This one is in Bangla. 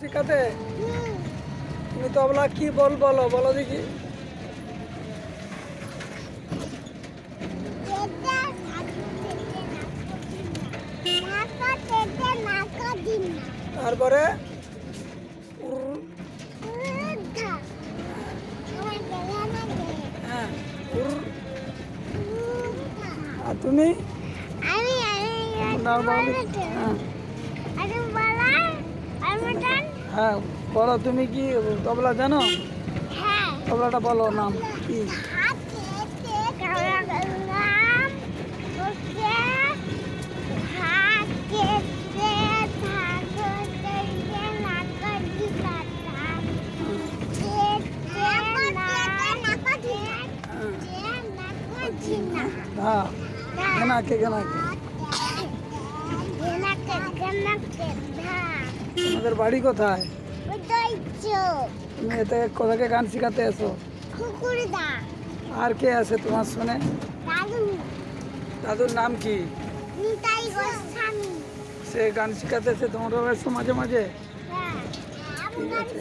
শিখাতে তুমি তবলা কি বলো বলো দেখি। তারপরে হ্যাঁ আর তুমি হ্যাঁ বলো তুমি কি তবলা জানো? তবলাটা বলো নাম কি? হ্যাঁ কেনাকে তোমাদের বাড়ি কোথায়? তুমি এতে কোথাকে গান শিখাতে এসো? আর কে আছে তোমার শুনে? দাদুর নাম কি? সে গান শিখাতে এসে তোমরা এসো মাঝে মাঝে? ঠিক আছে।